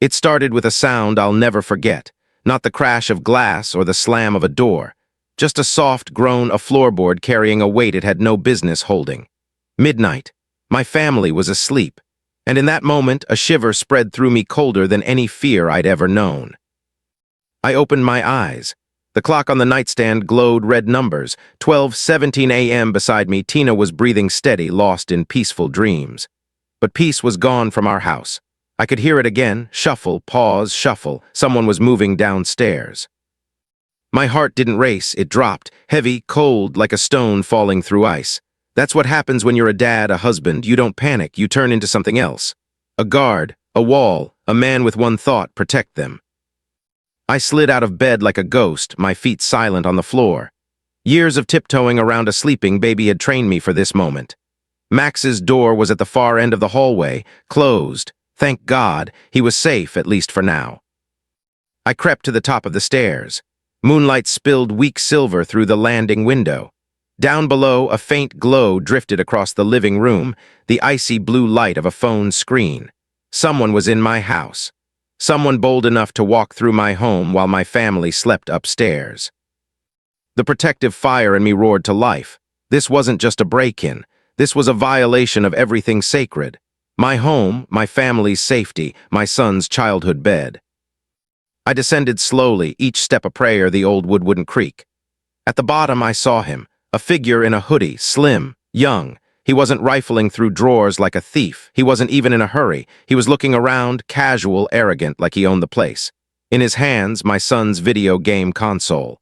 It started with a sound I'll never forget, not the crash of glass or the slam of a door, just a soft groan, a floorboard carrying a weight it had no business holding. Midnight. My family was asleep, and in that moment a shiver spread through me colder than any fear I'd ever known. I opened my eyes. The clock on the nightstand glowed red numbers. 12:17 a.m. beside me, Tina was breathing steady, lost in peaceful dreams. But peace was gone from our house. I could hear it again, shuffle, pause, shuffle. Someone was moving downstairs. My heart didn't race, it dropped, heavy, cold, like a stone falling through ice. That's what happens when you're a dad, a husband. You don't panic, you turn into something else. A guard, a wall, a man with one thought: protect them. I slid out of bed like a ghost, my feet silent on the floor. Years of tiptoeing around a sleeping baby had trained me for this moment. Max's door was at the far end of the hallway, closed. Thank God, he was safe, at least for now. I crept to the top of the stairs. Moonlight spilled weak silver through the landing window. Down below, a faint glow drifted across the living room, the icy blue light of a phone screen. Someone was in my house. Someone bold enough to walk through my home while my family slept upstairs. The protective fire in me roared to life. This wasn't just a break-in. This was a violation of everything sacred. My home, my family's safety, my son's childhood bed. I descended slowly, each step a prayer, the old wood wouldn't creak. At the bottom I saw him, a figure in a hoodie, slim, young. He wasn't rifling through drawers like a thief. He wasn't even in a hurry. He was looking around, casual, arrogant, like he owned the place. In his hands, my son's video game console.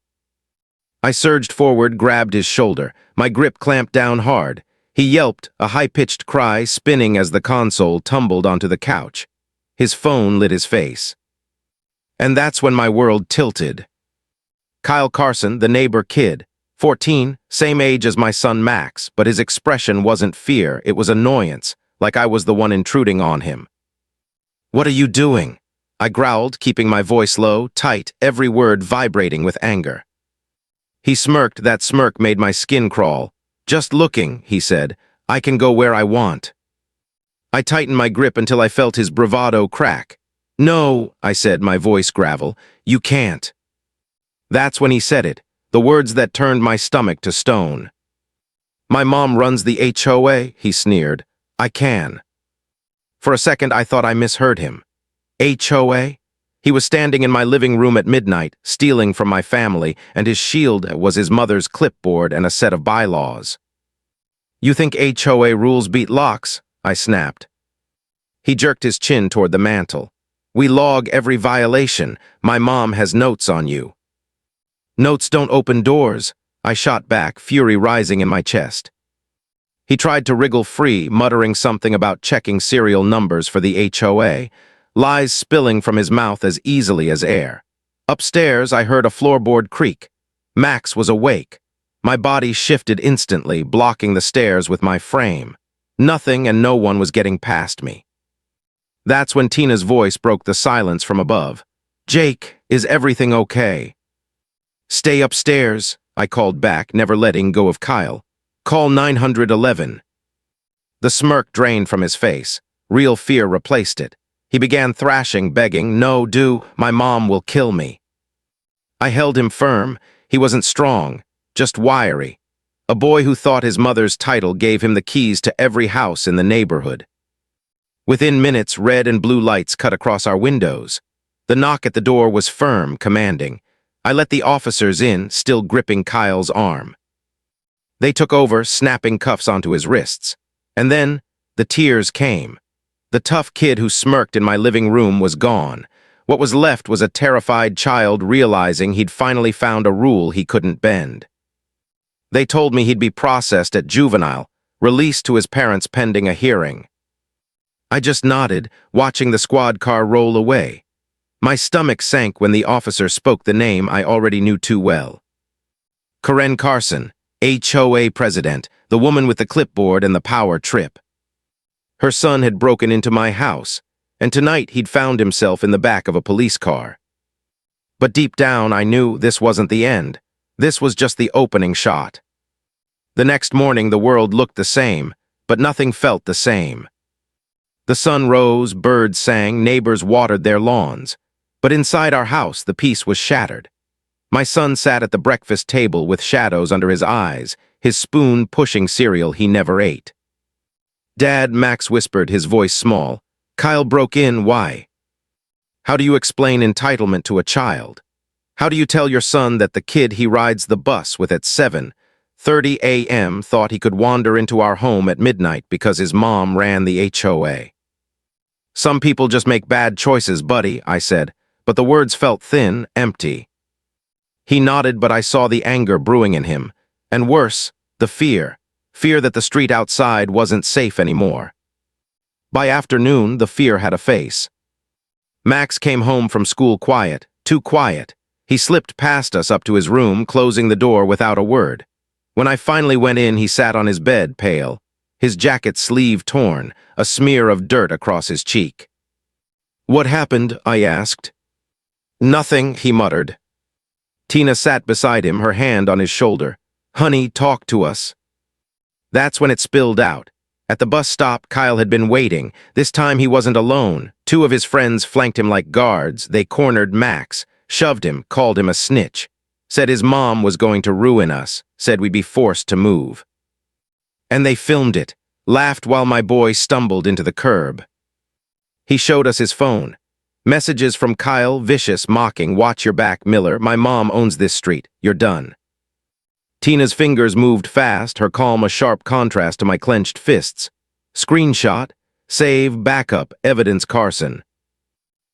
I surged forward, grabbed his shoulder. My grip clamped down hard. He yelped, a high-pitched cry spinning as the console tumbled onto the couch. His phone lit his face. And that's when my world tilted. Kyle Carson, the neighbor kid, 14, same age as my son Max, but his expression wasn't fear, it was annoyance, like I was the one intruding on him. "What are you doing?" I growled, keeping my voice low, tight, every word vibrating with anger. He smirked, that smirk made my skin crawl. "Just looking," he said. "I can go where I want." I tightened my grip until I felt his bravado crack. "No," I said, my voice gravel. "You can't." That's when he said it. The words that turned my stomach to stone. "My mom runs the HOA," he sneered. "I can." For a second, I thought I misheard him. HOA? He was standing in my living room at midnight, stealing from my family, and his shield was his mother's clipboard and a set of bylaws. "You think HOA rules beat locks?" I snapped. He jerked his chin toward the mantel. "We log every violation. My mom has notes on you." "Notes don't open doors," I shot back, fury rising in my chest. He tried to wriggle free, muttering something about checking serial numbers for the HOA, lies spilling from his mouth as easily as air. Upstairs, I heard a floorboard creak. Max was awake. My body shifted instantly, blocking the stairs with my frame. Nothing and no one was getting past me. That's when Tina's voice broke the silence from above. "Jake, is everything okay?" "Stay upstairs," I called back, never letting go of Kyle. "Call 911. The smirk drained from his face. Real fear replaced it. He began thrashing, begging, "No, my mom will kill me." I held him firm. He wasn't strong, just wiry. A boy who thought his mother's title gave him the keys to every house in the neighborhood. Within minutes, red and blue lights cut across our windows. The knock at the door was firm, commanding. I let the officers in, still gripping Kyle's arm. They took over, snapping cuffs onto his wrists. And then, the tears came. The tough kid who smirked in my living room was gone. What was left was a terrified child realizing he'd finally found a rule he couldn't bend. They told me he'd be processed at juvenile, released to his parents pending a hearing. I just nodded, watching the squad car roll away. My stomach sank when the officer spoke the name I already knew too well. Karen Carson, HOA president, the woman with the clipboard and the power trip. Her son had broken into my house, and tonight he'd found himself in the back of a police car. But deep down, I knew this wasn't the end. This was just the opening shot. The next morning, the world looked the same, but nothing felt the same. The sun rose, birds sang, neighbors watered their lawns. But inside our house, the peace was shattered. My son sat at the breakfast table with shadows under his eyes, his spoon pushing cereal he never ate. "Dad," Max whispered, his voice small. "Kyle broke in, why?" How do you explain entitlement to a child? How do you tell your son that the kid he rides the bus with at 7:30 a.m. thought he could wander into our home at midnight because his mom ran the HOA? "Some people just make bad choices, buddy," I said, but the words felt thin, empty. He nodded, but I saw the anger brewing in him, and worse, the fear that the street outside wasn't safe anymore. By afternoon, the fear had a face. Max came home from school quiet, too quiet. He slipped past us up to his room, closing the door without a word. When I finally went in, he sat on his bed, pale, his jacket sleeve torn, a smear of dirt across his cheek. "What happened?" I asked. "Nothing," he muttered. Tina sat beside him, her hand on his shoulder. "Honey, talk to us." That's when it spilled out. At the bus stop, Kyle had been waiting. This time he wasn't alone. Two of his friends flanked him like guards. They cornered Max, shoved him, called him a snitch, said his mom was going to ruin us, said we'd be forced to move. And they filmed it, laughed while my boy stumbled into the curb. He showed us his phone. Messages from Kyle, vicious, mocking, "Watch your back, Miller. My mom owns this street. You're done." Tina's fingers moved fast, her calm a sharp contrast to my clenched fists. Screenshot, save, backup, evidence Carson.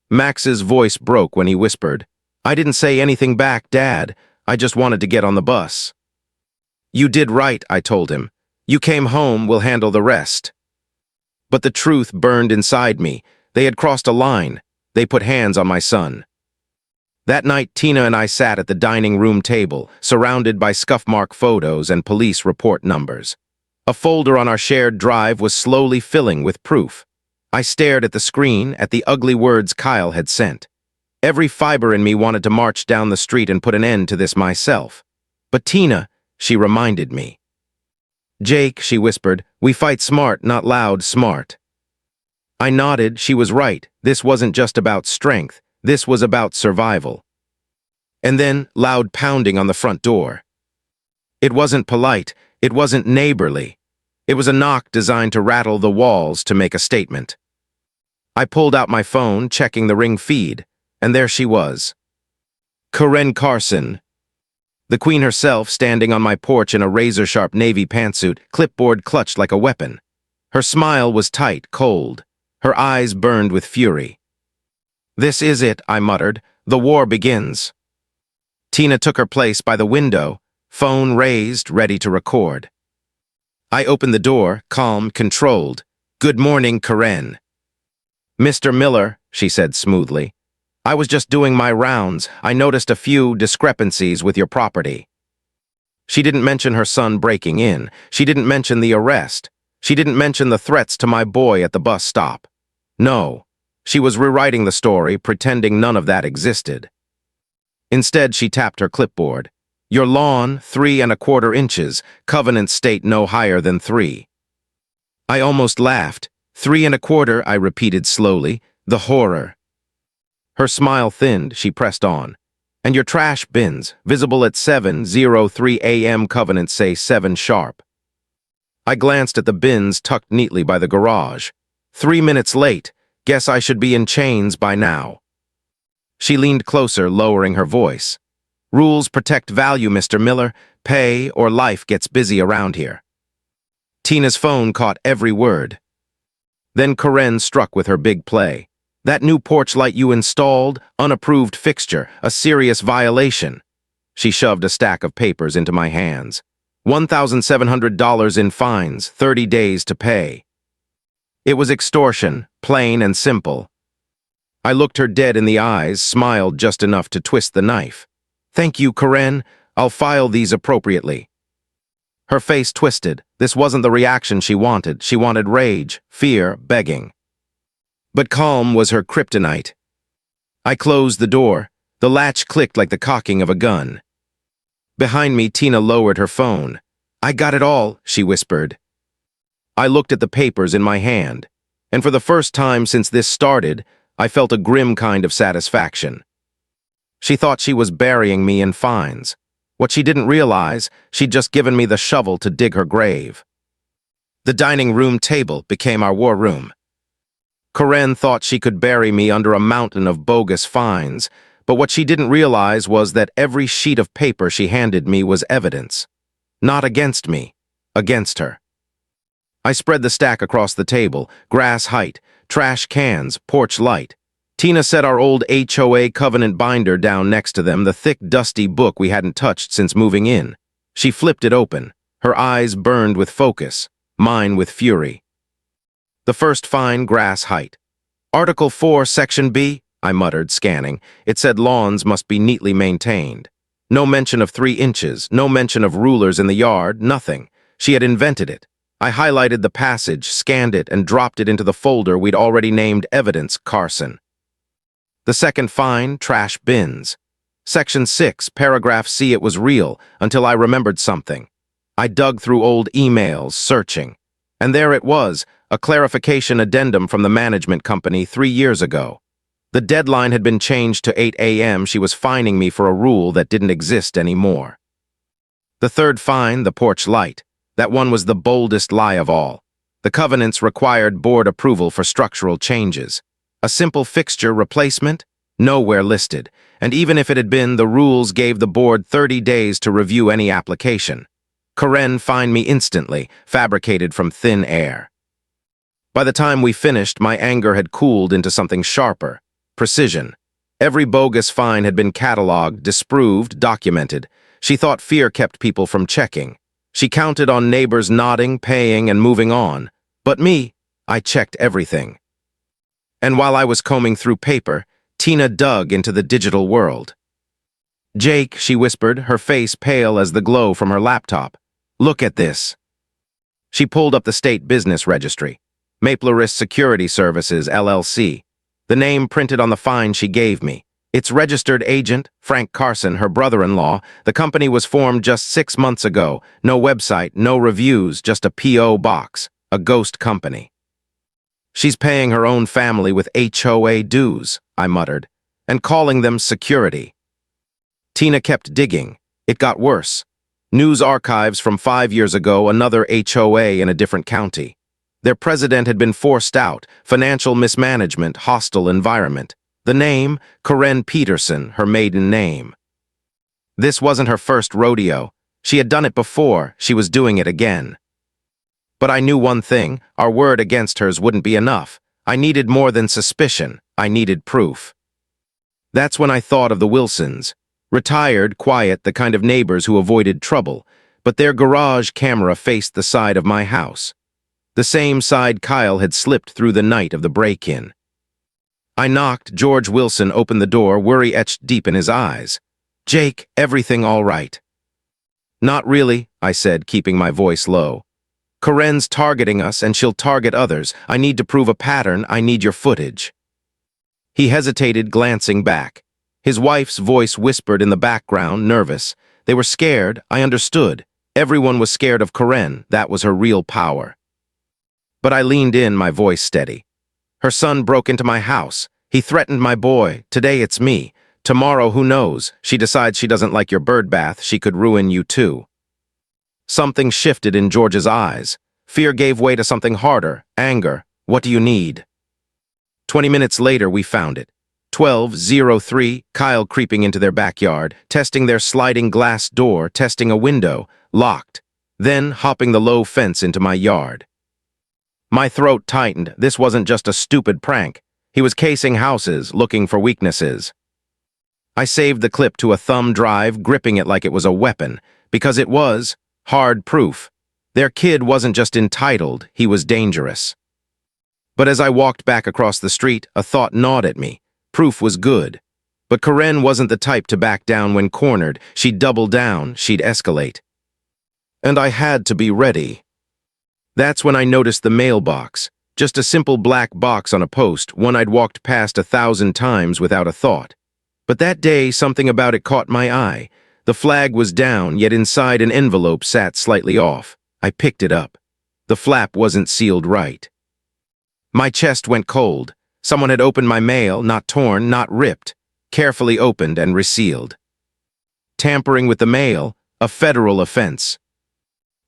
Max's voice broke when he whispered, "I didn't say anything back, Dad. I just wanted to get on the bus." "You did right," I told him. "You came home, we'll handle the rest." But the truth burned inside me. They had crossed a line. They put hands on my son. That night, Tina and I sat at the dining room table, surrounded by scuff-mark photos and police report numbers. A folder on our shared drive was slowly filling with proof. I stared at the screen, at the ugly words Kyle had sent. Every fiber in me wanted to march down the street and put an end to this myself. But Tina, she reminded me. "Jake," she whispered, "we fight smart, not loud, smart." I nodded. She was right. This wasn't just about strength. This was about survival. And then, loud pounding on the front door. It wasn't polite. It wasn't neighborly. It was a knock designed to rattle the walls to make a statement. I pulled out my phone, checking the ring feed, and there she was. Karen Carson. The queen herself, standing on my porch in a razor-sharp navy pantsuit, clipboard clutched like a weapon. Her smile was tight, cold. Her eyes burned with fury. "This is it," I muttered. "The war begins." Tina took her place by the window, phone raised, ready to record. I opened the door, calm, controlled. "Good morning, Karen." "Mr. Miller," she said smoothly. "I was just doing my rounds. I noticed a few discrepancies with your property." She didn't mention her son breaking in. She didn't mention the arrest. She didn't mention the threats to my boy at the bus stop. No, she was rewriting the story, pretending none of that existed. Instead, she tapped her clipboard. "Your lawn, 3¼ inches. Covenants state no higher than 3. I almost laughed. 3¼ I repeated slowly. The horror. Her smile thinned. She pressed on. "And your trash bins, visible at 7:03 a.m. Covenants say 7 sharp. I glanced at the bins tucked neatly by the garage. 3 minutes late. Guess I should be in chains by now. She leaned closer, lowering her voice. "Rules protect value, Mr. Miller. Pay or life gets busy around here." Tina's phone caught every word. Then Karen struck with her big play. "That new porch light you installed, unapproved fixture, a serious violation." She shoved a stack of papers into my hands. $1,700 in fines, 30 days to pay. It was extortion, plain and simple. I looked her dead in the eyes, smiled just enough to twist the knife. "Thank you, Karen. I'll file these appropriately." Her face twisted. This wasn't the reaction she wanted. She wanted rage, fear, begging. But calm was her kryptonite. I closed the door. The latch clicked like the cocking of a gun. Behind me, Tina lowered her phone. "I got it all," she whispered. I looked at the papers in my hand. And for the first time since this started, I felt a grim kind of satisfaction. She thought she was burying me in fines. What she didn't realize, she'd just given me the shovel to dig her grave. The dining room table became our war room. Karen thought she could bury me under a mountain of bogus fines, but what she didn't realize was that every sheet of paper she handed me was evidence. Not against me, against her. I spread the stack across the table, grass height, trash cans, porch light. Tina set our old HOA covenant binder down next to them, the thick, dusty book we hadn't touched since moving in. She flipped it open. Her eyes burned with focus, mine with fury. The first fine, grass height. Article 4, Section B, I muttered, scanning. It said lawns must be neatly maintained. No mention of 3 inches, no mention of rulers in the yard, nothing. She had invented it. I highlighted the passage, scanned it, and dropped it into the folder we'd already named Evidence Carson. The second fine, trash bins. Section 6, paragraph C, it was real, until I remembered something. I dug through old emails, searching. And there it was, a clarification addendum from the management company 3 years ago. The deadline had been changed to 8 a.m. She was fining me for a rule that didn't exist anymore. The third fine, the porch light. That one was the boldest lie of all. The covenants required board approval for structural changes. A simple fixture replacement? Nowhere listed. And even if it had been, the rules gave the board 30 days to review any application. Karen fined me instantly, fabricated from thin air. By the time we finished, my anger had cooled into something sharper. Precision. Every bogus fine had been cataloged, disproved, documented. She thought fear kept people from checking. She counted on neighbors nodding, paying, and moving on. But me, I checked everything. And while I was combing through paper, Tina dug into the digital world. "Jake," she whispered, her face pale as the glow from her laptop. "Look at this." She pulled up the state business registry. Maplerist Security Services, LLC. The name printed on the fine she gave me. Its registered agent, Frank Carson, her brother-in-law. The company was formed just 6 months ago. No website, no reviews, just a P.O. box. A ghost company. "She's paying her own family with HOA dues," I muttered, "and calling them security." Tina kept digging. It got worse. News archives from 5 years ago, another HOA in a different county. Their president had been forced out, financial mismanagement, hostile environment. The name, Karen Peterson, her maiden name. This wasn't her first rodeo. She had done it before, she was doing it again. But I knew one thing, our word against hers wouldn't be enough. I needed more than suspicion, I needed proof. That's when I thought of the Wilsons. Retired, quiet, the kind of neighbors who avoided trouble, but their garage camera faced the side of my house. The same side Kyle had slipped through the night of the break-in. I knocked. George Wilson opened the door, worry etched deep in his eyes. "Jake, everything all right?" "Not really," I said, keeping my voice low. "Karen's targeting us, and she'll target others. I need to prove a pattern. I need your footage." He hesitated, glancing back. His wife's voice whispered in the background, nervous. They were scared, I understood. Everyone was scared of Karen. That was her real power. But I leaned in, my voice steady. "Her son broke into my house. He threatened my boy. Today it's me. Tomorrow, who knows? She decides she doesn't like your bird bath. She could ruin you too." Something shifted in George's eyes. Fear gave way to something harder, anger. "What do you need?" 20 minutes later, we found it. 12:03, Kyle creeping into their backyard, testing their sliding glass door, testing a window, locked. Then hopping the low fence into my yard. My throat tightened. This wasn't just a stupid prank. He was casing houses, looking for weaknesses. I saved the clip to a thumb drive, gripping it like it was a weapon, because it was hard proof. Their kid wasn't just entitled, he was dangerous. But as I walked back across the street, a thought gnawed at me. Proof was good. But Karen wasn't the type to back down when cornered. She'd double down, she'd escalate. And I had to be ready. That's when I noticed the mailbox. Just a simple black box on a post, one I'd walked past 1,000 times without a thought. But that day, something about it caught my eye. The flag was down, yet inside an envelope sat slightly off. I picked it up. The flap wasn't sealed right. My chest went cold. Someone had opened my mail, not torn, not ripped, carefully opened and resealed. Tampering with the mail, a federal offense.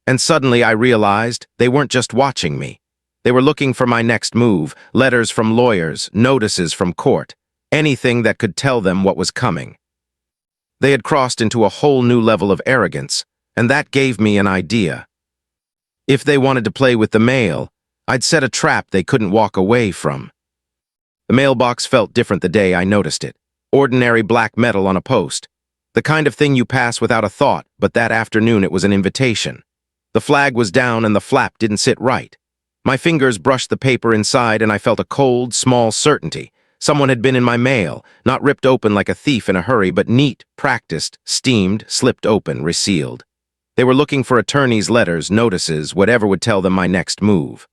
And suddenly I realized they weren't just watching me. They were looking for my next move, letters from lawyers, notices from court, anything that could tell them what was coming. They had crossed into a whole new level of arrogance, and that gave me an idea. If they wanted to play with the mail, I'd set a trap they couldn't walk away from. The mailbox felt different the day I noticed it. Ordinary black metal on a post. The kind of thing you pass without a thought, but that afternoon it was an invitation. The flag was down and the flap didn't sit right. My fingers brushed the paper inside and I felt a cold, small certainty. Someone had been in my mail, not ripped open like a thief in a hurry, but neat, practiced, steamed, slipped open, resealed. They were looking for attorneys' letters, notices, whatever would tell them my next move.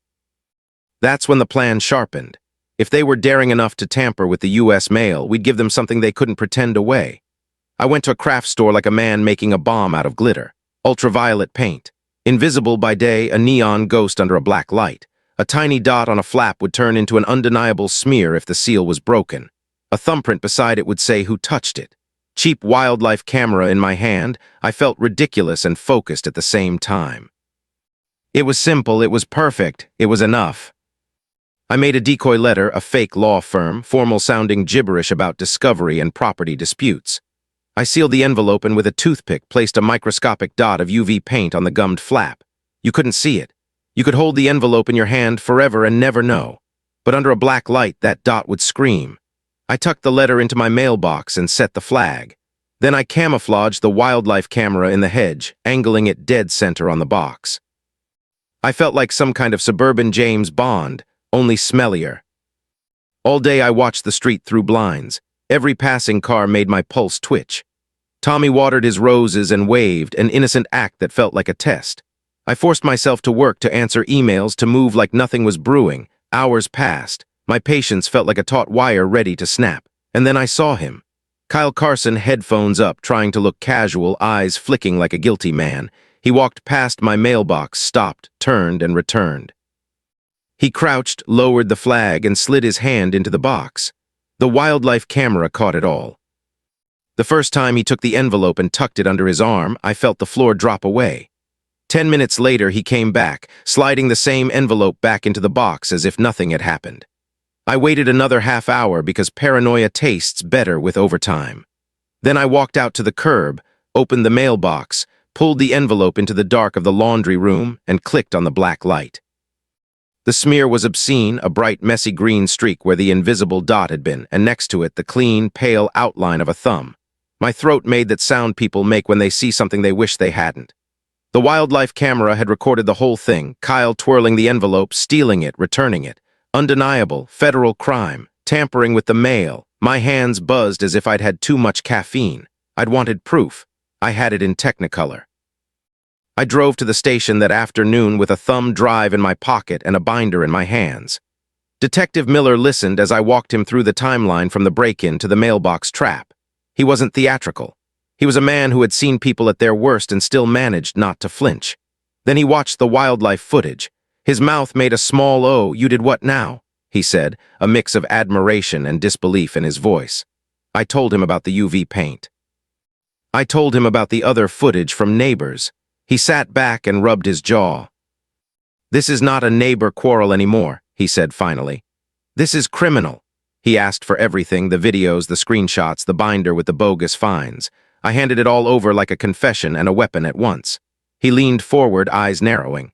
That's when the plan sharpened. If they were daring enough to tamper with the U.S. mail, we'd give them something they couldn't pretend away. I went to a craft store like a man making a bomb out of glitter. Ultraviolet paint. Invisible by day, a neon ghost under a black light. A tiny dot on a flap would turn into an undeniable smear if the seal was broken. A thumbprint beside it would say who touched it. Cheap wildlife camera in my hand, I felt ridiculous and focused at the same time. It was simple, it was perfect, it was enough. I made a decoy letter, a fake law firm, formal-sounding gibberish about discovery and property disputes. I sealed the envelope and with a toothpick placed a microscopic dot of UV paint on the gummed flap. You couldn't see it. You could hold the envelope in your hand forever and never know. But under a black light, that dot would scream. I tucked the letter into my mailbox and set the flag. Then I camouflaged the wildlife camera in the hedge, angling it dead center on the box. I felt like some kind of suburban James Bond, only smellier. All day I watched the street through blinds. Every passing car made my pulse twitch. Tommy watered his roses and waved, an innocent act that felt like a test. I forced myself to work, to answer emails, to move like nothing was brewing. Hours passed. My patience felt like a taut wire ready to snap. And then I saw him. Kyle Carson, headphones up, trying to look casual, eyes flicking like a guilty man. He walked past my mailbox, stopped, turned, and returned. He crouched, lowered the flag, and slid his hand into the box. The wildlife camera caught it all. The first time he took the envelope and tucked it under his arm, I felt the floor drop away. 10 minutes later, he came back, sliding the same envelope back into the box as if nothing had happened. I waited another half hour because paranoia tastes better with overtime. Then I walked out to the curb, opened the mailbox, pulled the envelope into the dark of the laundry room, and clicked on the black light. The smear was obscene, a bright, messy green streak where the invisible dot had been, and next to it, the clean, pale outline of a thumb. My throat made that sound people make when they see something they wish they hadn't. The wildlife camera had recorded the whole thing, Kyle twirling the envelope, stealing it, returning it. Undeniable, federal crime, tampering with the mail. My hands buzzed as if I'd had too much caffeine. I'd wanted proof. I had it in Technicolor. I drove to the station that afternoon with a thumb drive in my pocket and a binder in my hands. Detective Miller listened as I walked him through the timeline from the break-in to the mailbox trap. He wasn't theatrical. He was a man who had seen people at their worst and still managed not to flinch. Then he watched the wildlife footage. His mouth made a small O. "You did what now?" he said, a mix of admiration and disbelief in his voice. I told him about the UV paint. I told him about the other footage from neighbors. He sat back and rubbed his jaw. "This is not a neighbor quarrel anymore," he said finally. "This is criminal." He asked for everything, the videos, the screenshots, the binder with the bogus fines. I handed it all over like a confession and a weapon at once. He leaned forward, eyes narrowing.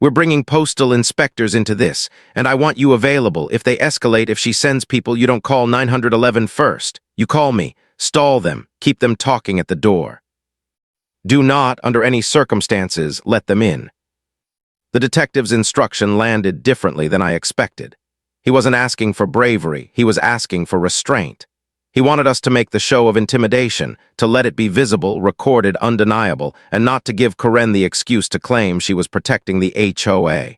"We're bringing postal inspectors into this, and I want you available. If they escalate, if she sends people, you don't call 911 first. You call me, stall them, keep them talking at the door. Do not, under any circumstances, let them in." The detective's instruction landed differently than I expected. He wasn't asking for bravery, he was asking for restraint. He wanted us to make the show of intimidation, to let it be visible, recorded, undeniable, and not to give Karen the excuse to claim she was protecting the HOA.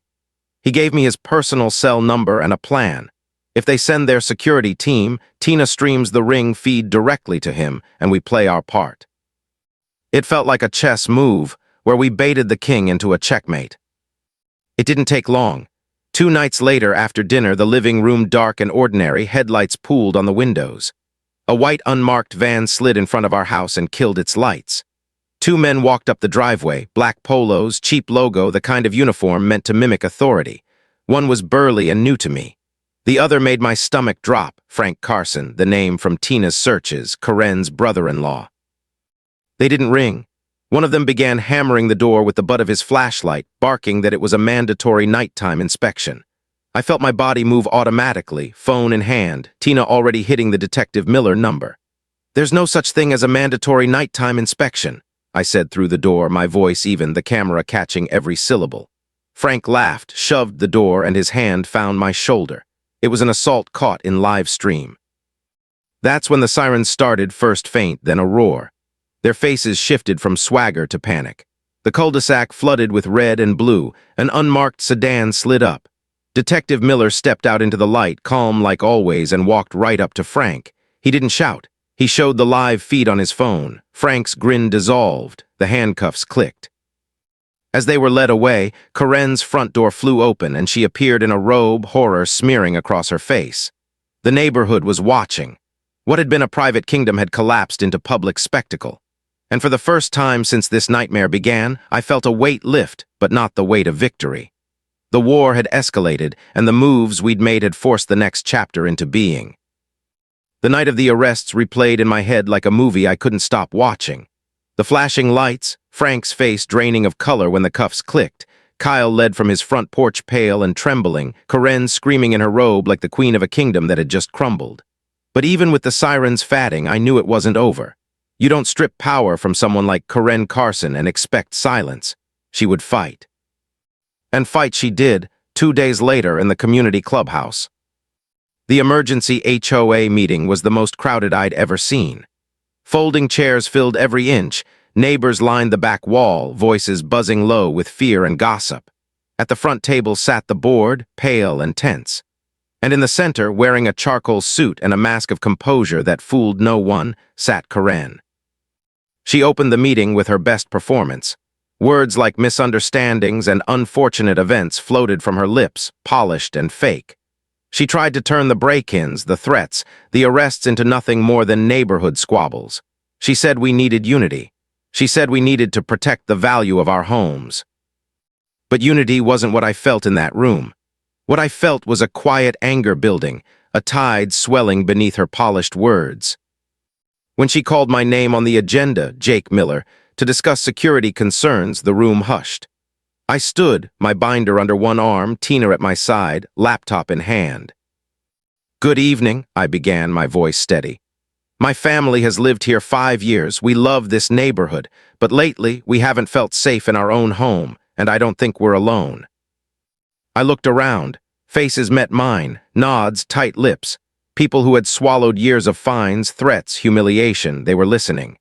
He gave me his personal cell number and a plan. If they send their security team, Tina streams the Ring feed directly to him, and we play our part. It felt like a chess move, where we baited the king into a checkmate. It didn't take long. 2 nights later, after dinner, the living room dark and ordinary, headlights pooled on the windows. A white unmarked van slid in front of our house and killed its lights. 2 men walked up the driveway, black polos, cheap logo, the kind of uniform meant to mimic authority. One was burly and new to me. The other made my stomach drop, Frank Carson, the name from Tina's searches, Karen's brother-in-law. They didn't ring. One of them began hammering the door with the butt of his flashlight, barking that it was a mandatory nighttime inspection. I felt my body move automatically, phone in hand, Tina already hitting the Detective Miller number. "There's no such thing as a mandatory nighttime inspection," I said through the door, my voice even, the camera catching every syllable. Frank laughed, shoved the door, and his hand found my shoulder. It was an assault caught in live stream. That's when the sirens started, first faint, then a roar. Their faces shifted from swagger to panic. The cul-de-sac flooded with red and blue. An unmarked sedan slid up. Detective Miller stepped out into the light, calm like always, and walked right up to Frank. He didn't shout. He showed the live feed on his phone. Frank's grin dissolved. The handcuffs clicked. As they were led away, Karen's front door flew open and she appeared in a robe, horror smearing across her face. The neighborhood was watching. What had been a private kingdom had collapsed into public spectacle. And for the first time since this nightmare began, I felt a weight lift, but not the weight of victory. The war had escalated, and the moves we'd made had forced the next chapter into being. The night of the arrests replayed in my head like a movie I couldn't stop watching. The flashing lights, Frank's face draining of color when the cuffs clicked, Kyle led from his front porch pale and trembling, Karen screaming in her robe like the queen of a kingdom that had just crumbled. But even with the sirens fatting, I knew it wasn't over. You don't strip power from someone like Karen Carson and expect silence. She would fight. And fight she did, 2 days later in the community clubhouse. The emergency HOA meeting was the most crowded I'd ever seen. Folding chairs filled every inch, neighbors lined the back wall, voices buzzing low with fear and gossip. At the front table sat the board, pale and tense. And in the center, wearing a charcoal suit and a mask of composure that fooled no one, sat Karen. She opened the meeting with her best performance. Words like misunderstandings and unfortunate events floated from her lips, polished and fake. She tried to turn the break-ins, the threats, the arrests into nothing more than neighborhood squabbles. She said we needed unity. She said we needed to protect the value of our homes. But unity wasn't what I felt in that room. What I felt was a quiet anger building, a tide swelling beneath her polished words. When she called my name on the agenda, Jake Miller, to discuss security concerns, the room hushed. I stood, my binder under one arm, Tina at my side, laptop in hand. "Good evening," I began, my voice steady. "My family has lived here 5 years. We love this neighborhood, but lately we haven't felt safe in our own home, and I don't think we're alone." I looked around. Faces met mine, nods, tight lips. People who had swallowed years of fines, threats, humiliation. They were listening.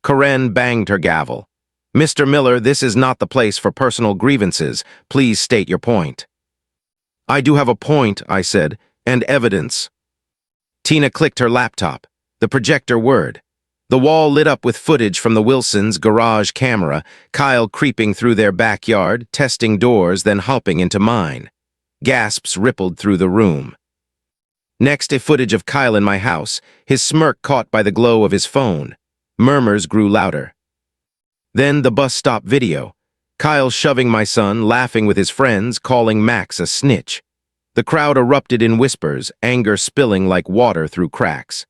Karen banged her gavel. "Mr. Miller, this is not the place for personal grievances. Please state your point." "I do have a point," I said, "and evidence." Tina clicked her laptop. The projector whirred. The wall lit up with footage from the Wilsons' garage camera, Kyle creeping through their backyard, testing doors, then hopping into mine. Gasps rippled through the room. Next, a footage of Kyle in my house, his smirk caught by the glow of his phone. Murmurs grew louder. Then the bus stop video. Kyle shoving my son, laughing with his friends, calling Max a snitch. The crowd erupted in whispers, anger spilling like water through cracks.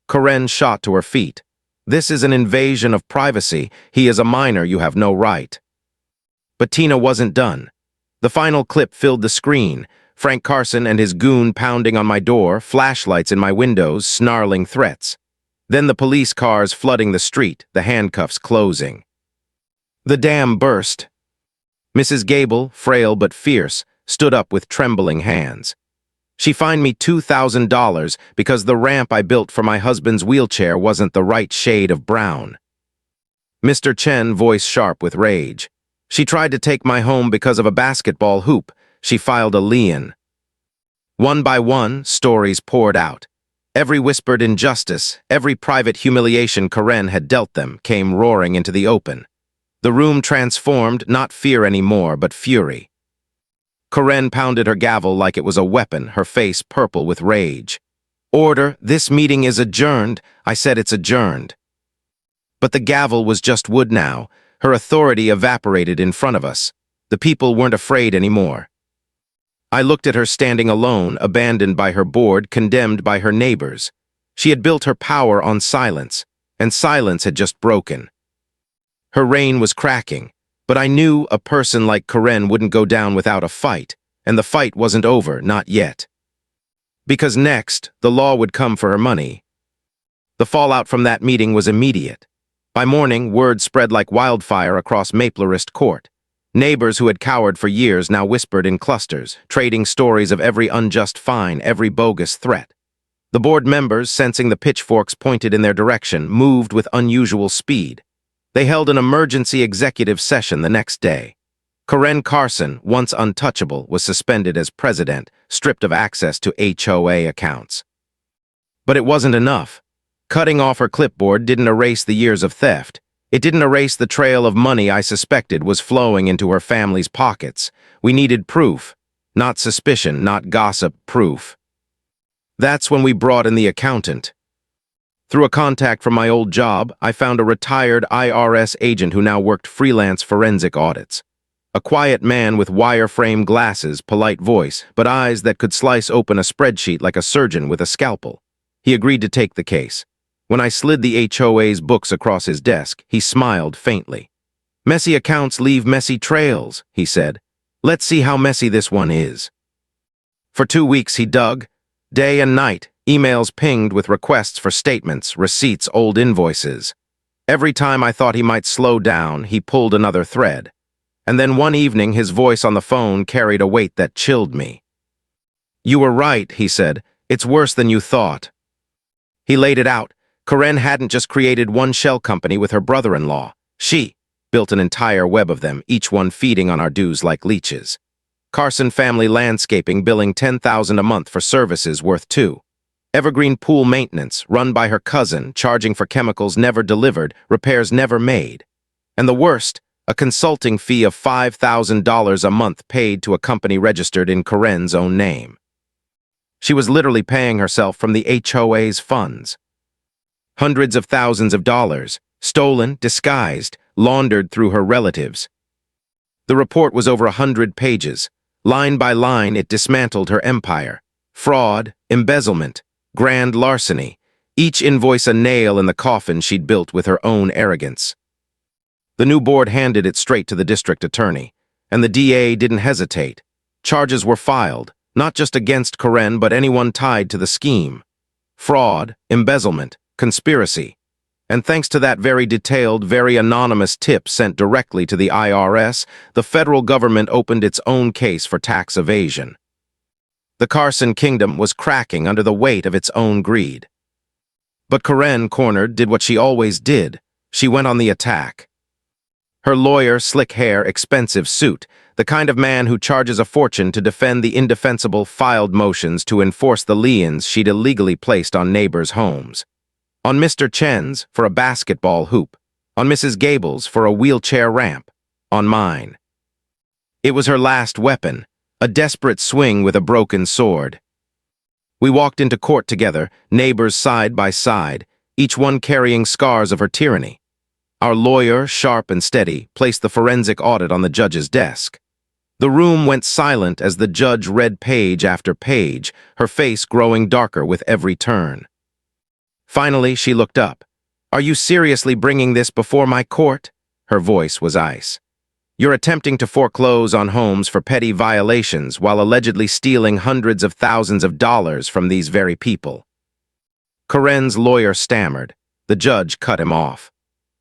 Karen shot to her feet. "This is an invasion of privacy. He is a minor, you have no right." But Tina wasn't done. The final clip filled the screen. Frank Carson and his goon pounding on my door, flashlights in my windows, snarling threats. Then the police cars flooding the street, the handcuffs closing. The dam burst. Mrs. Gable, frail but fierce, stood up with trembling hands. She fined me $2,000 because the ramp I built for my husband's wheelchair wasn't the right shade of brown. Mr. Chen, voice sharp with rage. She tried to take my home because of a basketball hoop. She filed a lien. One by one, stories poured out. Every whispered injustice, every private humiliation Karen had dealt them, came roaring into the open. The room transformed, not fear anymore, but fury. Karen pounded her gavel like it was a weapon, her face purple with rage. "Order, this meeting is adjourned. I said it's adjourned." But the gavel was just wood now. Her authority evaporated in front of us. The people weren't afraid anymore. I looked at her standing alone, abandoned by her board, condemned by her neighbors. She had built her power on silence, and silence had just broken. Her reign was cracking, but I knew a person like Karen wouldn't go down without a fight, and the fight wasn't over, not yet. Because next, the law would come for her money. The fallout from that meeting was immediate. By morning, word spread like wildfire across Maplerist Court. Neighbors who had cowered for years now whispered in clusters, trading stories of every unjust fine, every bogus threat. The board members, sensing the pitchforks pointed in their direction, moved with unusual speed. They held an emergency executive session the next day. Karen Carson, once untouchable, was suspended as president, stripped of access to HOA accounts. But it wasn't enough. Cutting off her clipboard didn't erase the years of theft. It didn't erase the trail of money I suspected was flowing into her family's pockets. We needed proof. Not suspicion, not gossip, proof. That's when we brought in the accountant. Through a contact from my old job, I found a retired IRS agent who now worked freelance forensic audits. A quiet man with wireframe glasses, polite voice, but eyes that could slice open a spreadsheet like a surgeon with a scalpel. He agreed to take the case. When I slid the HOA's books across his desk, he smiled faintly. "Messy accounts leave messy trails," he said. "Let's see how messy this one is." For 2 weeks he dug. Day and night, emails pinged with requests for statements, receipts, old invoices. Every time I thought he might slow down, he pulled another thread. And then one evening, his voice on the phone carried a weight that chilled me. "You were right," he said. "It's worse than you thought." He laid it out. Karen hadn't just created one shell company with her brother-in-law. She built an entire web of them, each one feeding on our dues like leeches. Carson Family Landscaping billing $10,000 a month for services worth $2. Evergreen Pool Maintenance, run by her cousin, charging for chemicals never delivered, repairs never made. And the worst, a consulting fee of $5,000 a month paid to a company registered in Karen's own name. She was literally paying herself from the HOA's funds. Hundreds of thousands of dollars, stolen, disguised, laundered through her relatives. The report was over 100 pages. Line by line, it dismantled her empire. Fraud, embezzlement, grand larceny, each invoice a nail in the coffin she'd built with her own arrogance. The new board handed it straight to the district attorney, and the DA didn't hesitate. Charges were filed, not just against Karen, but anyone tied to the scheme. Fraud, embezzlement, conspiracy. And thanks to that very detailed, very anonymous tip sent directly to the IRS, the federal government opened its own case for tax evasion. The Carson kingdom was cracking under the weight of its own greed. But Karen, cornered, did what she always did. She went on the attack. Her lawyer, slick hair, expensive suit, the kind of man who charges a fortune to defend the indefensible, filed motions to enforce the liens she'd illegally placed on neighbors' homes. On Mr. Chen's for a basketball hoop. On Mrs. Gable's for a wheelchair ramp. On mine. It was her last weapon, a desperate swing with a broken sword. We walked into court together, neighbors side by side, each one carrying scars of her tyranny. Our lawyer, sharp and steady, placed the forensic audit on the judge's desk. The room went silent as the judge read page after page, her face growing darker with every turn. Finally, she looked up. "Are you seriously bringing this before my court?" Her voice was ice. "You're attempting to foreclose on homes for petty violations while allegedly stealing hundreds of thousands of dollars from these very people." Karen's lawyer stammered. The judge cut him off.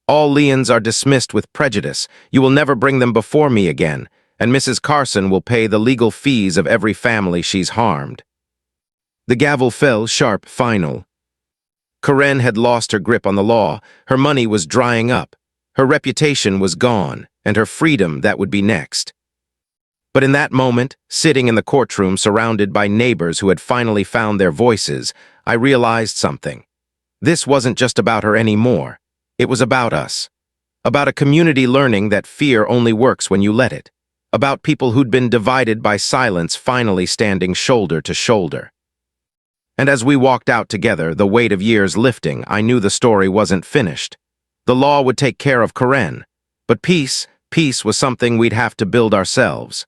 "All liens are dismissed with prejudice. You will never bring them before me again, and Mrs. Carson will pay the legal fees of every family she's harmed." The gavel fell sharp, final. Karen had lost her grip on the law, her money was drying up, her reputation was gone, and her freedom that would be next. But in that moment, sitting in the courtroom surrounded by neighbors who had finally found their voices, I realized something. This wasn't just about her anymore. It was about us. About a community learning that fear only works when you let it. about people who'd been divided by silence finally standing shoulder to shoulder. And as we walked out together, the weight of years lifting, I knew the story wasn't finished. The law would take care of Karen, but peace was something we'd have to build ourselves.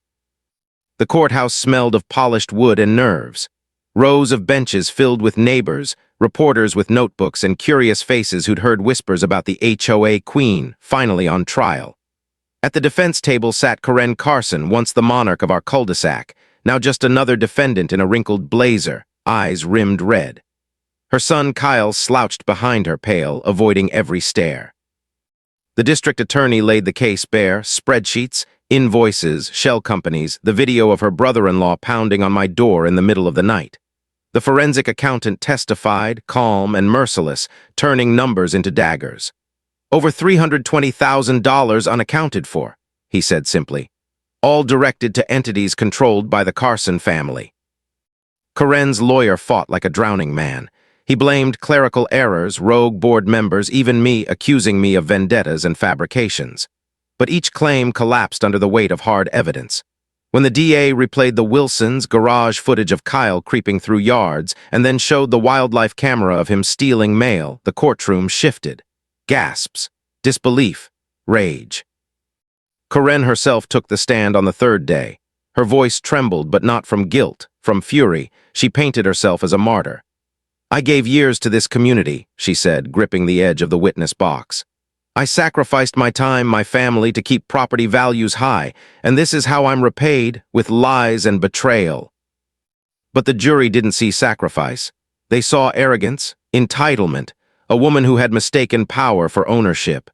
The courthouse smelled of polished wood and nerves. Rows of benches filled with neighbors, reporters with notebooks, and curious faces who'd heard whispers about the HOA queen finally on trial. At the defense table sat Karen Carson, once the monarch of our cul-de-sac, now just another defendant in a wrinkled blazer, eyes rimmed red. Her son Kyle slouched behind her, pale, avoiding every stare. The district attorney laid the case bare: spreadsheets, invoices, shell companies, the video of her brother-in-law pounding on my door in the middle of the night. The forensic accountant testified, calm and merciless, turning numbers into daggers. Over $320,000 unaccounted for, he said simply, all directed to entities controlled by the Carson family. Karen's lawyer fought like a drowning man. He blamed clerical errors, rogue board members, even me, accusing me of vendettas and fabrications. But each claim collapsed under the weight of hard evidence. When the DA replayed the Wilsons' garage footage of Kyle creeping through yards and then showed the wildlife camera of him stealing mail, the courtroom shifted. Gasps, disbelief, rage. Karen herself took the stand on the third day. Her voice trembled, but not from guilt, from fury. She painted herself as a martyr. "I gave years to this community," she said, gripping the edge of the witness box. "I sacrificed my time, my family, to keep property values high, and this is how I'm repaid, with lies and betrayal." But the jury didn't see sacrifice. They saw arrogance, entitlement, a woman who had mistaken power for ownership.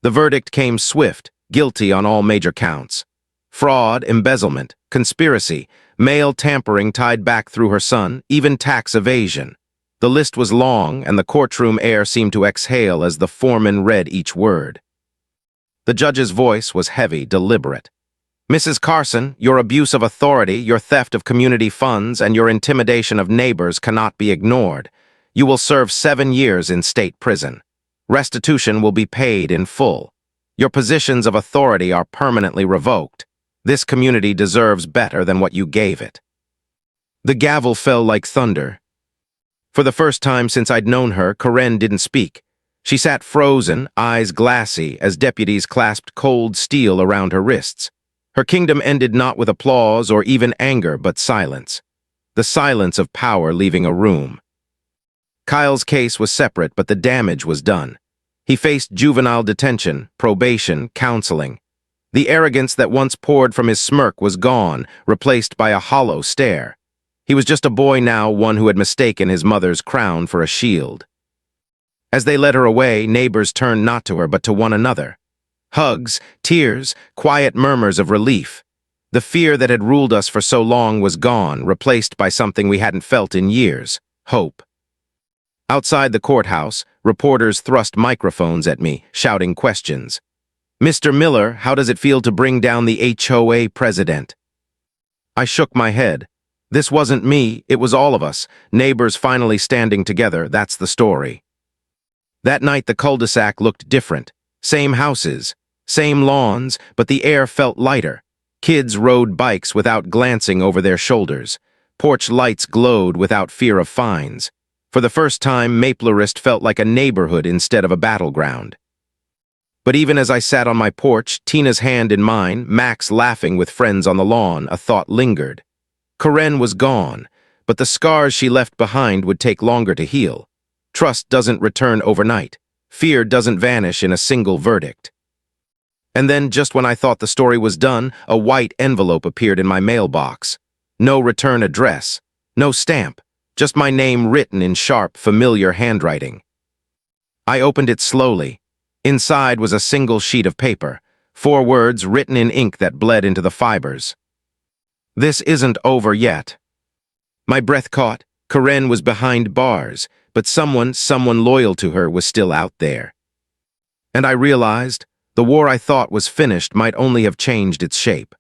The verdict came swift, guilty on all major counts. Fraud, embezzlement, conspiracy, mail tampering tied back through her son, even tax evasion. The list was long, and the courtroom air seemed to exhale as the foreman read each word. The judge's voice was heavy, deliberate. "Mrs. Carson, your abuse of authority, your theft of community funds, and your intimidation of neighbors cannot be ignored. You will serve 7 years in state prison. Restitution will be paid in full. Your positions of authority are permanently revoked. This community deserves better than what you gave it." The gavel fell like thunder. For the first time since I'd known her, Karen didn't speak. She sat frozen, eyes glassy, as deputies clasped cold steel around her wrists. Her kingdom ended not with applause or even anger, but silence. The silence of power leaving a room. Kyle's case was separate, but the damage was done. He faced juvenile detention, probation, counseling. The arrogance that once poured from his smirk was gone, replaced by a hollow stare. He was just a boy now, one who had mistaken his mother's crown for a shield. As they led her away, neighbors turned not to her but to one another. Hugs, tears, quiet murmurs of relief. The fear that had ruled us for so long was gone, replaced by something we hadn't felt in years: hope. Outside the courthouse, reporters thrust microphones at me, shouting questions. "Mr. Miller, how does it feel to bring down the HOA president?" I shook my head. This wasn't me, it was all of us, neighbors finally standing together. That's the story. That night the cul-de-sac looked different. Same houses, same lawns, but the air felt lighter. Kids rode bikes without glancing over their shoulders. Porch lights glowed without fear of fines. For the first time, Maplerist felt like a neighborhood instead of a battleground. But even as I sat on my porch, Tina's hand in mine, Max laughing with friends on the lawn, a thought lingered. Karen was gone, but the scars she left behind would take longer to heal. Trust doesn't return overnight. Fear doesn't vanish in a single verdict. And then, just when I thought the story was done, a white envelope appeared in my mailbox. No return address, no stamp, just my name written in sharp, familiar handwriting. I opened it slowly. Inside was a single sheet of paper, 4 words written in ink that bled into the fibers. "This isn't over yet." My breath caught. Karen was behind bars, but someone loyal to her was still out there. And I realized the war I thought was finished might only have changed its shape.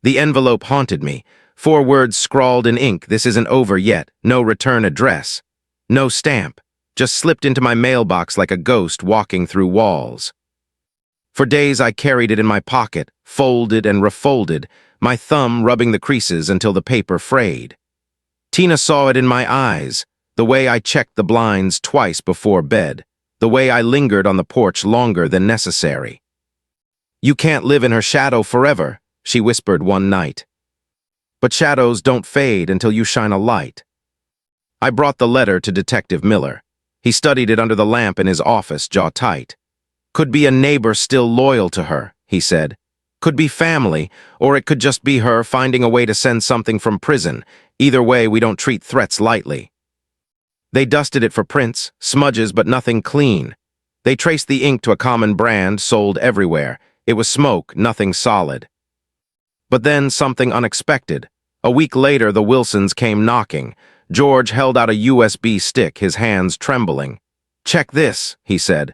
The envelope haunted me. 4 words scrawled in ink: "This isn't over yet," no return address, no stamp, just slipped into my mailbox like a ghost walking through walls. For days I carried it in my pocket, folded and refolded, my thumb rubbing the creases until the paper frayed. Tina saw it in my eyes, the way I checked the blinds twice before bed, the way I lingered on the porch longer than necessary. "You can't live in her shadow forever," she whispered one night. "But shadows don't fade until you shine a light." I brought the letter to Detective Miller. He studied it under the lamp in his office, jaw tight. "Could be a neighbor still loyal to her," he said. "Could be family, or it could just be her finding a way to send something from prison. Either way, we don't treat threats lightly." They dusted it for prints, smudges, but nothing clean. They traced the ink to a common brand sold everywhere. It was smoke, nothing solid. But then something unexpected. A week later, the Wilsons came knocking. George held out a USB stick, his hands trembling. "Check this," he said.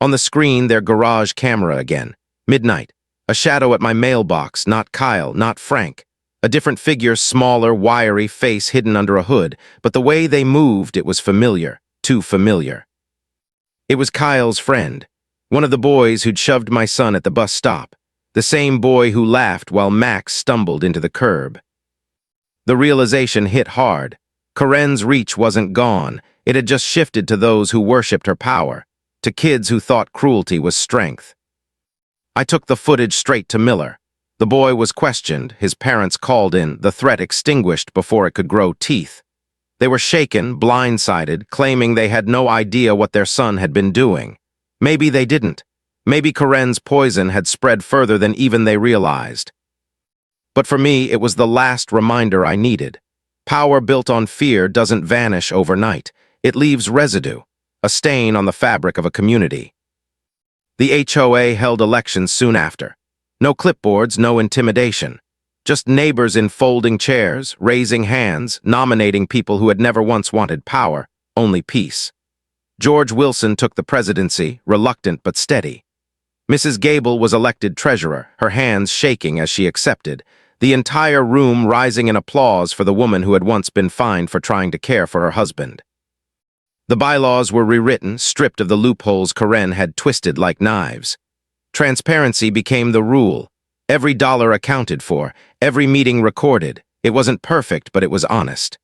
On the screen, their garage camera again. Midnight. A shadow at my mailbox, not Kyle, not Frank. A different figure, smaller, wiry, face hidden under a hood, but the way they moved, it was familiar, too familiar. It was Kyle's friend, one of the boys who'd shoved my son at the bus stop, the same boy who laughed while Max stumbled into the curb. The realization hit hard. Karen's reach wasn't gone, it had just shifted to those who worshipped her power, to kids who thought cruelty was strength. I took the footage straight to Miller. The boy was questioned, his parents called in, the threat extinguished before it could grow teeth. They were shaken, blindsided, claiming they had no idea what their son had been doing. Maybe they didn't. Maybe Karen's poison had spread further than even they realized. But for me, it was the last reminder I needed. Power built on fear doesn't vanish overnight. It leaves residue, a stain on the fabric of a community. The HOA held elections soon after. No clipboards, no intimidation. Just neighbors in folding chairs, raising hands, nominating people who had never once wanted power, only peace. George Wilson took the presidency, reluctant but steady. Mrs. Gable was elected treasurer, her hands shaking as she accepted, the entire room rising in applause for the woman who had once been fined for trying to care for her husband. The bylaws were rewritten, stripped of the loopholes Karen had twisted like knives. Transparency became the rule. Every dollar accounted for, every meeting recorded. It wasn't perfect, but it was honest.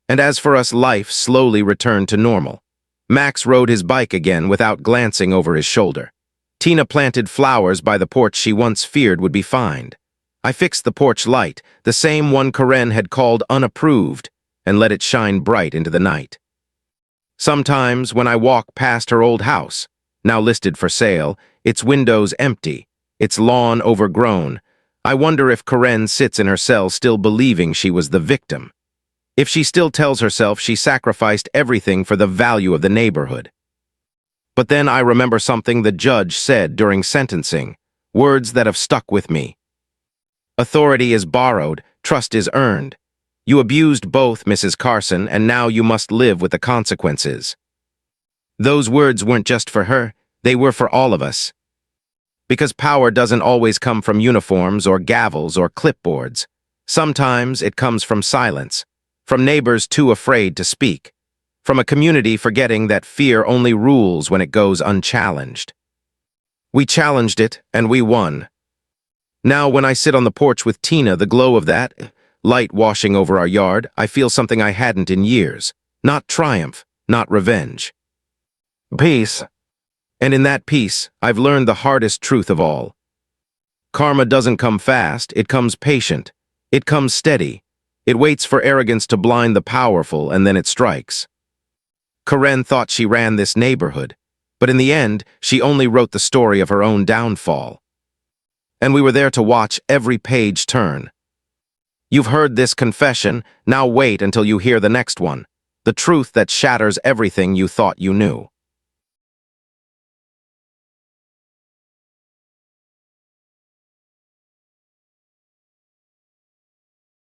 And as for us, life slowly returned to normal. Max rode his bike again without glancing over his shoulder. Tina planted flowers by the porch she once feared would be fined. I fixed the porch light, the same one Karen had called unapproved, and let it shine bright into the night. Sometimes, when I walk past her old house, now listed for sale, its windows empty, its lawn overgrown, I wonder if Karen sits in her cell still believing she was the victim. If she still tells herself she sacrificed everything for the value of the neighborhood. But then I remember something the judge said during sentencing, words that have stuck with me. "Authority is borrowed, trust is earned. You abused both, Mrs. Carson, and now you must live with the consequences." Those words weren't just for her, they were for all of us. Because power doesn't always come from uniforms or gavels or clipboards. Sometimes it comes from silence, from neighbors too afraid to speak, from a community forgetting that fear only rules when it goes unchallenged. We challenged it, and we won. Now when I sit on the porch with Tina, the glow of that light washing over our yard, I feel something I hadn't in years. Not triumph, not revenge. Peace. And in that peace, I've learned the hardest truth of all. Karma doesn't come fast, it comes patient. It comes steady. It waits for arrogance to blind the powerful, and then it strikes. Karen thought she ran this neighborhood, but in the end, she only wrote the story of her own downfall. And we were there to watch every page turn. You've heard this confession, now wait until you hear the next one. The truth that shatters everything you thought you knew.